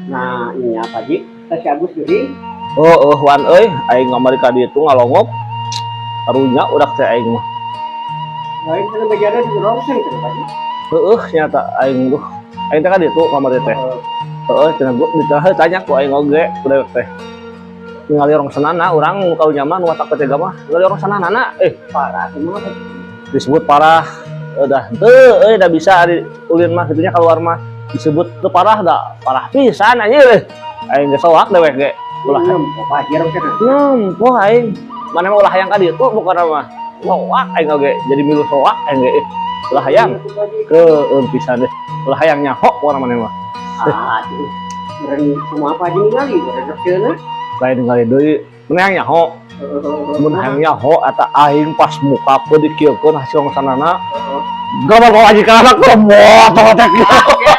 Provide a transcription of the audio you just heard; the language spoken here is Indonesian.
Nah, ini apa Ji? Si Agus jadi. Wan aing ngamari ka ditu ngalongok. Karunya udah teh aing mah. Lain kana bejana di rongseng teh Pak Ji. Nyata aing aing teh ka ditu kamari teh. Cenah gua ditanya ku aing oge udah teh. Ningali orang sanana urang kalau nyaman watak ketega mah ningali orang sanana Parah semua. disebut parah udah teu da bisa ulin mah gitunya keluar mah disebut teu parah da parah pisan anjir aing geus soak dewek ge ulah Pak Ji rongseng. poh aing mana mah ulah hayang ka ditu bukan mah soak aing oge jadi milu soak aing ge ulah hayang keun pisan deh ulah hayang nyaho urang maneh mah Aduh. Beren semua Pak Ji ningali beren rongseng. lain ningali deui mun hayang nyaho mun hayang nyaho eta aing pas muka pe dikieukkeun hasil sanana gambar aja ka anak lemot teh